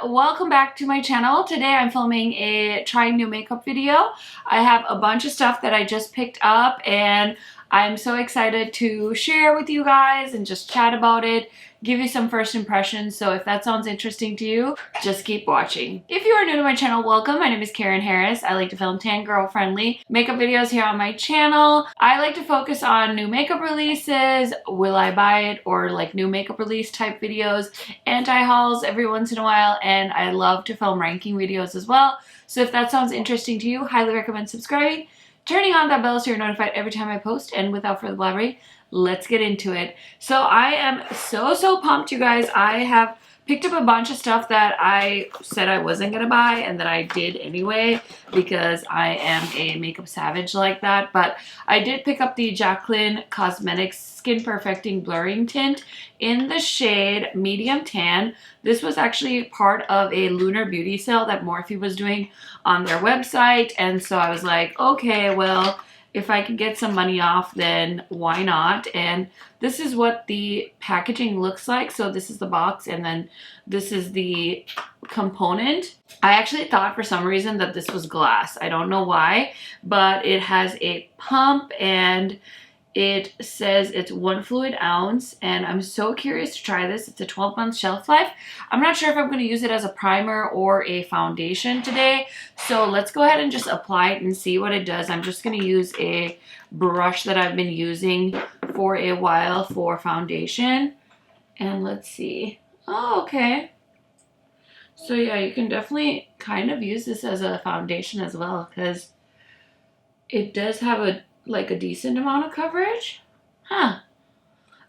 welcome back to my channel. Today I'm filming a trying new makeup video. I have a bunch of stuff that I just picked up and I'm so excited to share with you guys and just chat about it, give you some first impressions. So if that sounds interesting to you, just keep watching. If you are new to my channel, welcome. My name is KARENHARRIS. I like to film tan girl friendly makeup videos here on my channel. I like to focus on new makeup releases, will I buy it, or like new makeup release type videos, anti-hauls every once in a while, and I love to film ranking videos as well. So if that sounds interesting to you, highly recommend subscribing, turning on that bell so you're notified every time I post, and without further blabbering, let's get into it. So I am so pumped, you guys. I have picked up a bunch of stuff that I said I wasn't gonna buy and that I did anyway because I am a makeup savage like that. But I did pick up the Jaclyn Cosmetics Skin Perfecting Blurring Tint in the shade Medium Tan. This was actually part of a Lunar Beauty sale that Morphe was doing on their website, and so I was like, okay, well, if I could get some money off, then why not? And this is what the packaging looks like. So this is the box, and then this is the component. I actually thought for some reason that this was glass. I don't know why, but it has a pump and it says it's 1 fluid ounce, and I'm so curious to try this. It's a 12-month shelf life. I'm not sure if I'm going to use it as a primer or a foundation today, so let's go ahead and just apply it and see what it does. I'm just going to use a brush that I've been using for a while for foundation, and let's see. Oh, okay. So yeah, you can definitely kind of use this as a foundation as well because it does have a decent amount of coverage. Huh.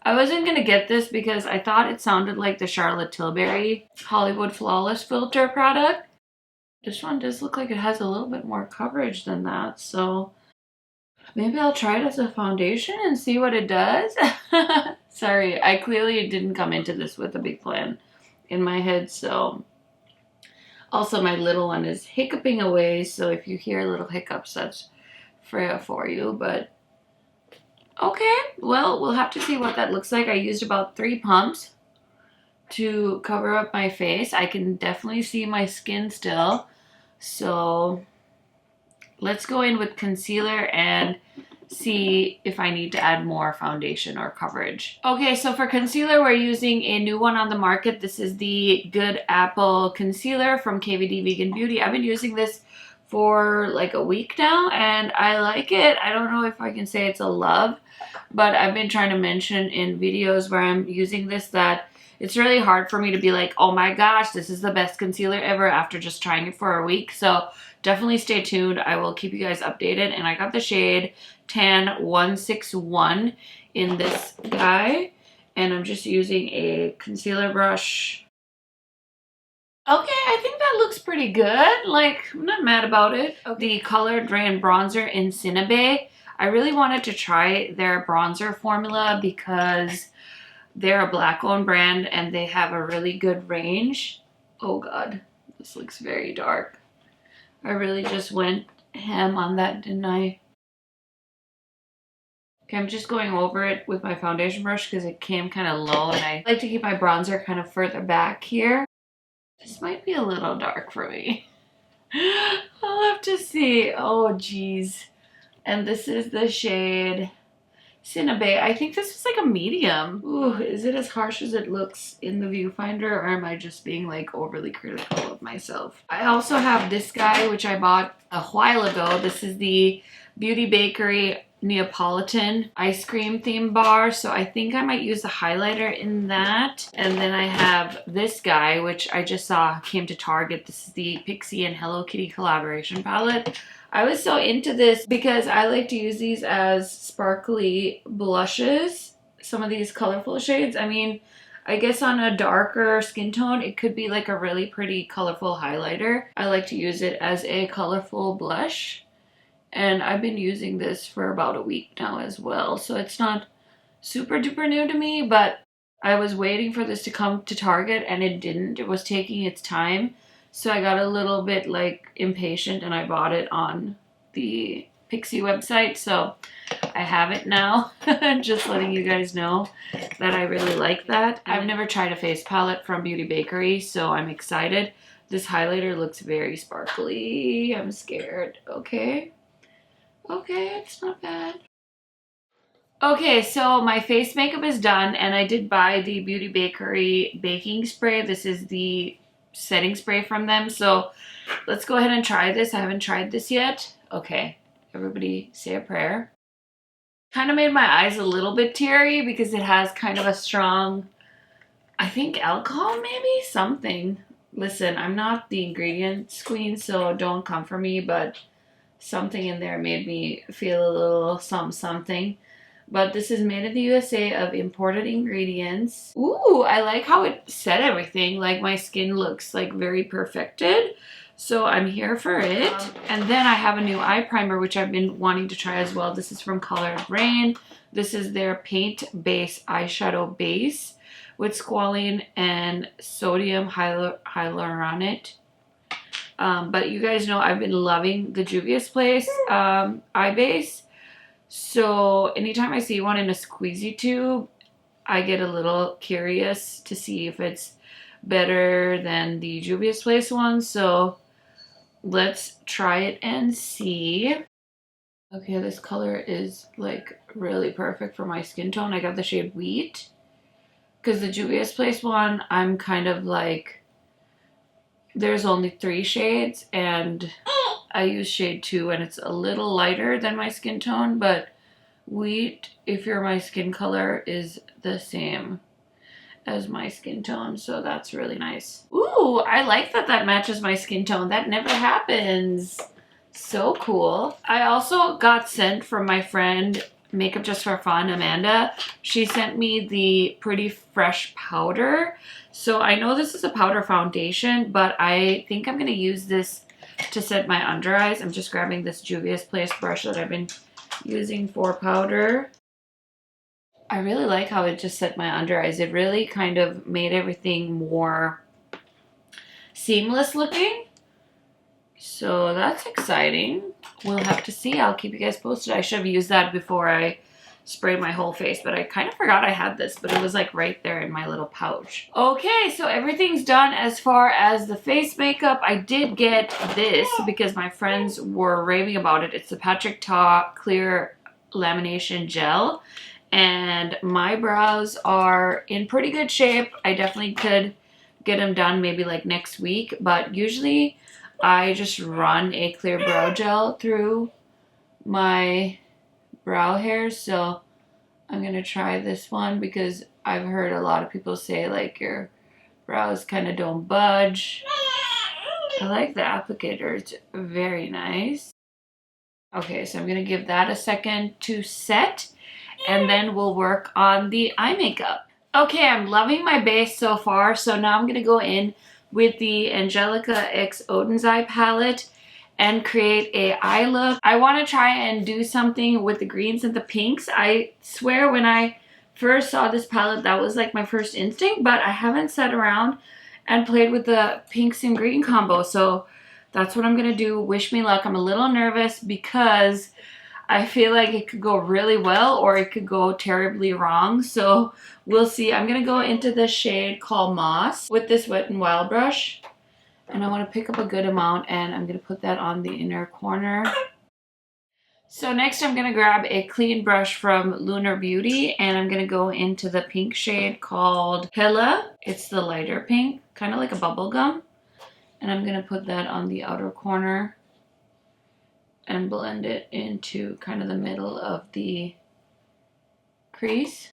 I wasn't gonna get this because I thought it sounded like the Charlotte Tilbury Hollywood Flawless Filter product. This one does look like it has a little bit more coverage than that, so maybe I'll try it as a foundation and see what it does. Sorry, I clearly didn't come into this with a big plan in my head, so. Also, my little one is hiccuping away, so if you hear little hiccups, that's Freya for you. But okay, well, we'll have to see what that looks like. I used about 3 pumps to cover up my face. I can definitely see my skin still, so let's go in with concealer and see if I need to add more foundation or coverage. Okay, so for concealer, we're using a new one on the market. This is the Good Apple Concealer from KVD Vegan Beauty. I've been using this for like a week now and I like it. I don't know if I can say it's a love, but I've been trying to mention in videos where I'm using this that it's really hard for me to be like, oh my gosh, this is the best concealer ever after just trying it for a week. So definitely stay tuned. I will keep you guys updated. And I got the shade Tan 161 in this guy, and I'm just using a concealer brush. Okay, I think that looks pretty good. Like, I'm not mad about it. Okay. The Color Drain Bronzer in Cinnabe. I really wanted to try their bronzer formula because they're a black-owned brand and they have a really good range. Oh god, this looks very dark. I really just went ham on that, didn't I? Okay, I'm just going over it with my foundation brush because it came kind of low and I like to keep my bronzer kind of further back here. This might be a little dark for me. I'll have to see. Oh, geez. And this is the shade Cinnabe. I think this is like a medium. Ooh, is it as harsh as it looks in the viewfinder, or am I just being like overly critical of myself? I also have this guy, which I bought a while ago. This is the Beauty Bakery Neapolitan ice cream theme bar, so I think I might use the highlighter in that. And then I have this guy, which I just saw came to Target. This is the Pixie and Hello Kitty collaboration palette. I was so into this because I like to use these as sparkly blushes, some of these colorful shades. I mean, I guess on a darker skin tone, it could be like a really pretty colorful highlighter. I like to use it as a colorful blush. And I've been using this for about a week now as well. So it's not super duper new to me, but I was waiting for this to come to Target and it didn't. It was taking its time. So I got a little bit like impatient and I bought it on the Pixie website, so I have it now. Just letting you guys know that I really like that. I've never tried a face palette from Beauty Bakery, so I'm excited. This highlighter looks very sparkly. I'm scared. Okay. Okay, it's not bad. Okay, so my face makeup is done, and I did buy the Beauty Bakery baking spray. This is the setting spray from them, so let's go ahead and try this. I haven't tried this yet. Okay, everybody say a prayer. Kind of made my eyes a little bit teary because it has kind of a strong, I think alcohol maybe, something. Listen, I'm not the ingredients queen, so don't come for me, but something in there made me feel a little something. But this is made in the USA of imported ingredients. Ooh, I like how it set everything. Like my skin looks like very perfected. So I'm here for it. And then I have a new eye primer, which I've been wanting to try as well. This is from Colored Rain. This is their paint base eyeshadow base with squalene and sodium hyaluronate. But you guys know I've been loving the Juvia's Place eye base. So anytime I see one in a squeezy tube, I get a little curious to see if it's better than the Juvia's Place one. So let's try it and see. Okay, this color is like really perfect for my skin tone. I got the shade Wheat because the Juvia's Place one, I'm kind of like, there's only 3 shades and I use shade 2 and it's a little lighter than my skin tone, but Wheat, if you're my skin color, is the same as my skin tone, so that's really nice. Ooh, I like that that matches my skin tone. That never happens. So cool. I also got sent from my friend Makeup Just for Fun, Amanda. She sent me the Pretty Fresh powder. So I know this is a powder foundation, but I think I'm going to use this to set my under eyes. I'm just grabbing this Juvia's Place brush that I've been using for powder. I really like how it just set my under eyes. It really kind of made everything more seamless looking. So that's exciting. We'll have to see. I'll keep you guys posted. I should have used that before I sprayed my whole face, but I kind of forgot I had this, but it was like right there in my little pouch. Okay, so everything's done as far as the face makeup. I did get this because my friends were raving about it. It's the Patrick Ta Clear Lamination Gel, and my brows are in pretty good shape. I definitely could get them done maybe like next week, but usually I just run a clear brow gel through my brow hairs, so I'm gonna try this one because I've heard a lot of people say like your brows kind of don't budge. I like the applicator, it's very nice. Okay, so I'm gonna give that a second to set and then we'll work on the eye makeup. Okay, I'm loving my base so far, so now I'm gonna go in with the Angelica X Odens Eye Palette and create a eye look. I want to try and do something with the greens and the pinks. I swear when I first saw this palette, that was like my first instinct, but I haven't sat around and played with the pinks and green combo. So that's what I'm gonna do. Wish me luck. I'm a little nervous because I feel like it could go really well or it could go terribly wrong. So we'll see. I'm gonna go into the shade called Moss with this Wet n Wild brush. And I want to pick up a good amount and I'm going to put that on the inner corner. So next I'm going to grab a clean brush from Lunar Beauty and I'm going to go into the pink shade called Hela. It's the lighter pink, kind of like a bubble gum. And I'm going to put that on the outer corner and blend it into kind of the middle of the crease.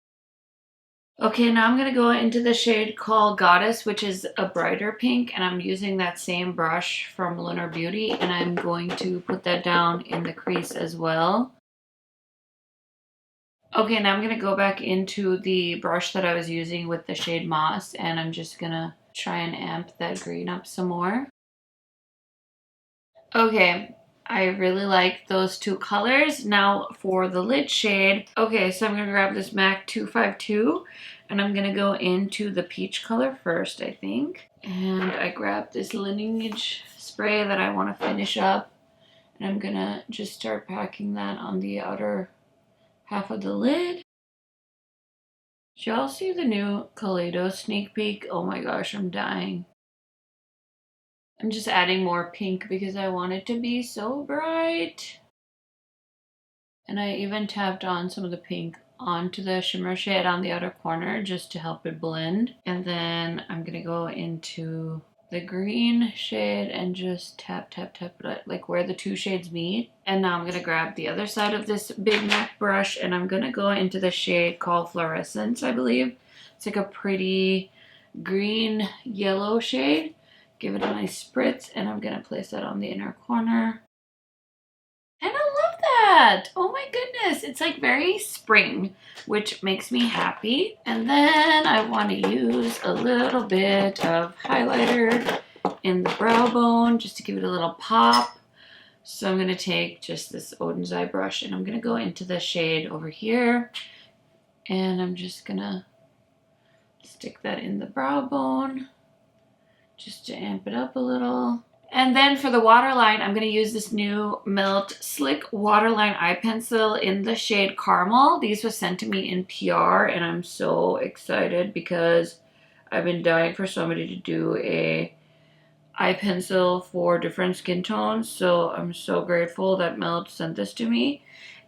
Okay, now I'm going to go into the shade called Goddess, which is a brighter pink, and I'm using that same brush from Lunar Beauty, and I'm going to put that down in the crease as well. Okay, now I'm going to go back into the brush that I was using with the shade Moss, and I'm just going to try and amp that green up some more. Okay, I really like those two colors. Now for the lid shade. Okay, so I'm going to grab this MAC 252 and I'm going to go into the peach color first, I think. And I grabbed this Lineage spray that I want to finish up. And I'm gonna just start packing that on the outer half of the lid. Did y'all see the new Kaleido sneak peek? Oh my gosh, I'm dying. I'm just adding more pink because I want it to be so bright. And I even tapped on some of the pink onto the shimmer shade on the outer corner just to help it blend. And then I'm gonna go into the green shade and just tap, tap, tap it like where the two shades meet. And now I'm gonna grab the other side of this Big Mac brush and I'm gonna go into the shade called Fluorescence, I believe. It's like a pretty green yellow shade. Give it a nice spritz and I'm gonna place that on the inner corner. And I love that! Oh my goodness, it's like very spring, which makes me happy. And then I want to use a little bit of highlighter in the brow bone just to give it a little pop. So I'm going to take just this Odens Eye brush and I'm going to go into the shade over here. And I'm just going to stick that in the brow bone just to amp it up a little. And then for the waterline, I'm going to use this new Melt Slick Waterline Eye Pencil in the shade Caramel. These were sent to me in PR and I'm so excited because I've been dying for somebody to do a eye pencil for different skin tones. So I'm so grateful that Melt sent this to me.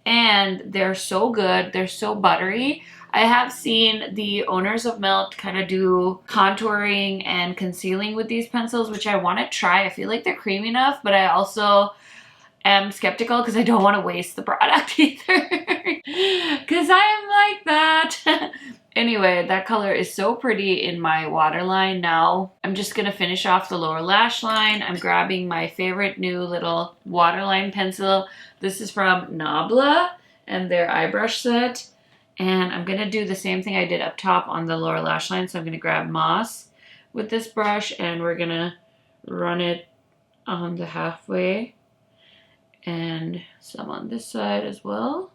And they're so good. They're so buttery. I have seen the owners of Melt kind of do contouring and concealing with these pencils, which I want to try. I feel like they're creamy enough, but I also am skeptical because I don't want to waste the product either. Because I am like that. Anyway, that color is so pretty in my waterline. Now I'm just going to finish off the lower lash line. I'm grabbing my favorite new little waterline pencil. This is from Nabla and their eye brush set. And I'm going to do the same thing I did up top on the lower lash line. So I'm going to grab Moss with this brush and we're going to run it on the halfway and some on this side as well.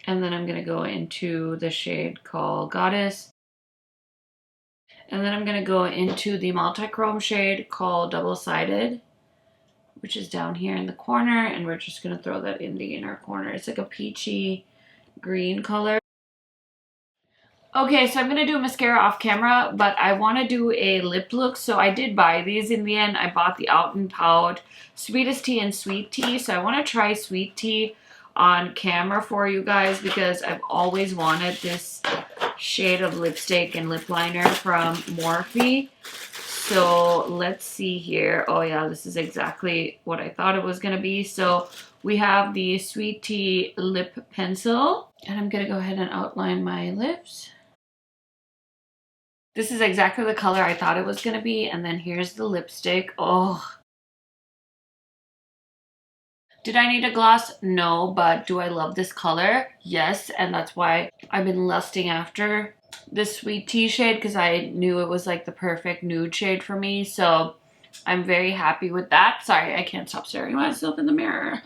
And then I'm going to go into the shade called Goddess. And then I'm going to go into the multi-chrome shade called Double Sided, which is down here in the corner. And we're just going to throw that in the inner corner. It's like a peachy green color. Okay, so I'm going to do a mascara off camera, but I want to do a lip look. So I did buy these in the end. I bought the Out and Pout Sweetest Tea and Sweet Tea. So I want to try Sweet Tea on camera for you guys because I've always wanted this shade of lipstick and lip liner from Morphe. So let's see here. Oh yeah, this is exactly what I thought it was going to be. So we have the Sweet Tea lip pencil and I'm going to go ahead and outline my lips. This is exactly the color I thought it was going to be. And then here's the lipstick. Oh. Did I need a gloss? No, but do I love this color? Yes, and that's why I've been lusting after this Sweet Tea shade because I knew it was like the perfect nude shade for me. So I'm very happy with that. Sorry, I can't stop staring at myself in the mirror.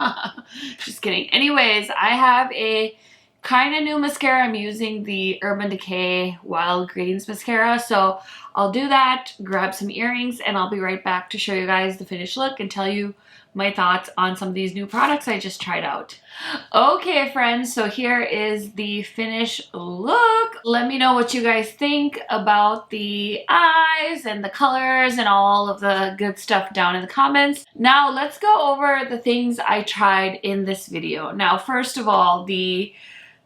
Just kidding. Anyways, I have a kind of new mascara. I'm using the Urban Decay Wild Greens mascara. So I'll do that, grab some earrings, and I'll be right back to show you guys the finished look and tell you my thoughts on some of these new products I just tried out. Okay, friends, so here is the finished look. Let me know what you guys think about the eyes and the colors and all of the good stuff down in the comments. Now, let's go over the things I tried in this video. Now, first of all, the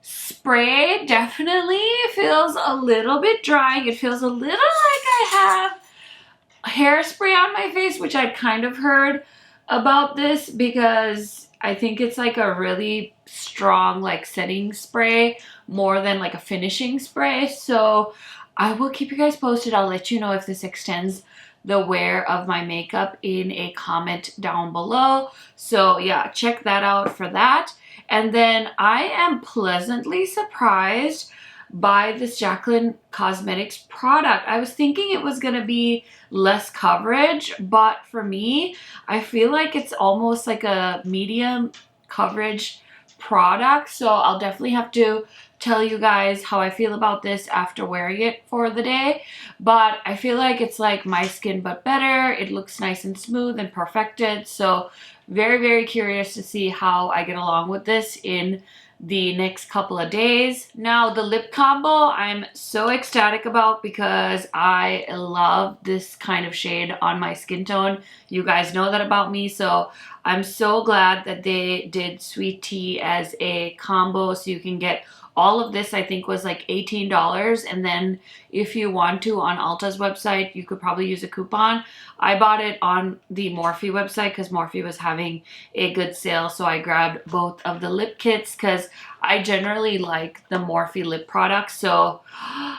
spray definitely feels a little bit drying. It feels a little like I have hairspray on my face, which I'd kind of heard about this because I think it's like a really strong like setting spray more than like a finishing spray. So I will keep you guys posted. I'll let you know if this extends the wear of my makeup in a comment down below. So yeah, check that out for that. And then I am pleasantly surprised by this Jaclyn Cosmetics product. I was thinking it was going to be less coverage, but for me, I feel like it's almost like a medium coverage product. So I'll definitely have to tell you guys how I feel about this after wearing it for the day, but I feel like it's like my skin but better. It looks nice and smooth and perfected, so very, very curious to see how I get along with this in the next couple of days. Now, the lip combo I'm so ecstatic about because I love this kind of shade on my skin tone. You guys know that about me, so I'm so glad that they did Sweet Tea as a combo, so you can get all of this. I think was like $18, and then if you want to, on Ulta's website, you could probably use a coupon. I bought it on the Morphe website because Morphe was having a good sale, so I grabbed both of the lip kits because I generally like the Morphe lip products. So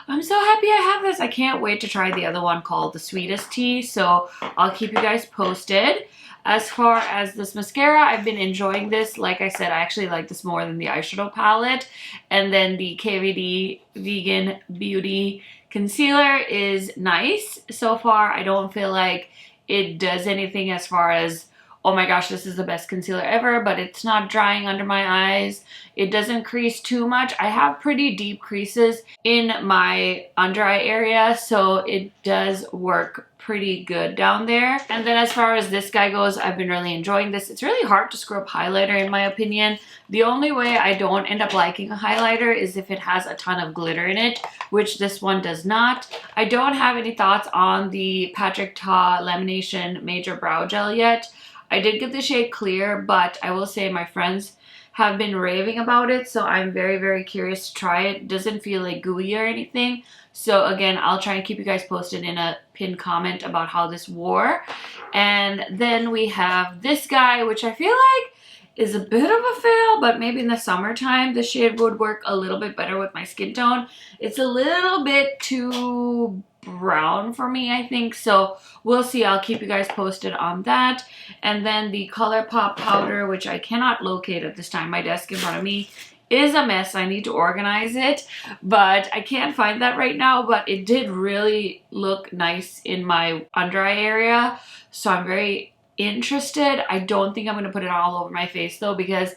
I'm so happy I have this. I can't wait to try the other one called the Sweetest Tea, so I'll keep you guys posted. As far as this mascara, I've been enjoying this. Like I said, I actually like this more than the eyeshadow palette. And then the KVD Vegan Beauty Concealer is nice so far. I don't feel like it does anything as far as, oh my gosh, this is the best concealer ever, but it's not drying under my eyes. It doesn't crease too much. I have pretty deep creases in my under eye area, so it does work pretty good down there. And then as far as this guy goes, I've been really enjoying this. It's really hard to scrub highlighter in my opinion. The only way I don't end up liking a highlighter is if it has a ton of glitter in it, which this one does not. I don't have any thoughts on the Patrick Ta Lamination Major Brow Gel yet. I did get the shade Clear, but I will say my friends have been raving about it, so I'm very, very curious to try it. It doesn't feel like gooey or anything. So again, I'll try and keep you guys posted in a pinned comment about how this wore. And then we have this guy, which I feel like is a bit of a fail, but maybe in the summertime, the shade would work a little bit better with my skin tone. It's a little bit too brown for me, I think, so we'll see. I'll keep you guys posted on that. And then the ColourPop powder, which I cannot locate at this time. My desk in front of me is a mess. I need to organize it, but I can't find that right now. But it did really look nice in my under eye area, so I'm very interested. I don't think I'm going to put it all over my face though, because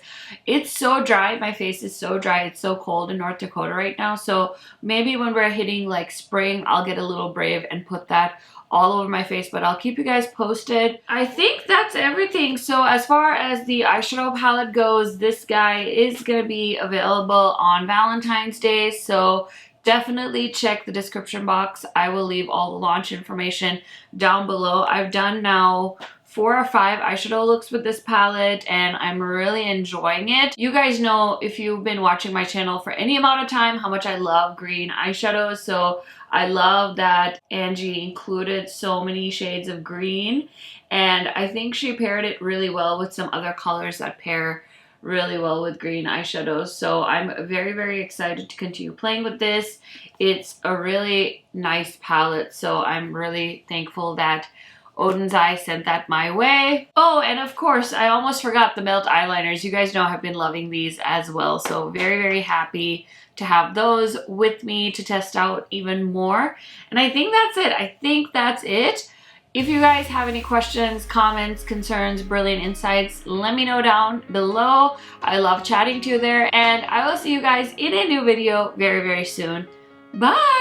it's so dry. My face is so dry. It's so cold in North Dakota right now, so maybe when we're hitting like spring, I'll get a little brave and put that all over my face, but I'll keep you guys posted. I think that's everything. So as far as the eyeshadow palette goes, this guy is going to be available on Valentine's Day, so definitely check the description box. I will leave all the launch information down below. I've done now 4 or 5 eyeshadow looks with this palette, and I'm really enjoying it. You guys know, if you've been watching my channel for any amount of time, how much I love green eyeshadows, so I love that Angie included so many shades of green, and I think she paired it really well with some other colors that pair really well with green eyeshadows. So I'm very, very excited to continue playing with this. It's a really nice palette, so I'm really thankful that Odens Eye sent that my way. Oh, and of course, I almost forgot the Melt eyeliners. You guys know I've been loving these as well, so very, very happy to have those with me to test out even more. And I think that's it. I think that's it. If you guys have any questions, comments, concerns, brilliant insights, let me know down below. I love chatting to you there, and I will see you guys in a new video very, very soon. Bye!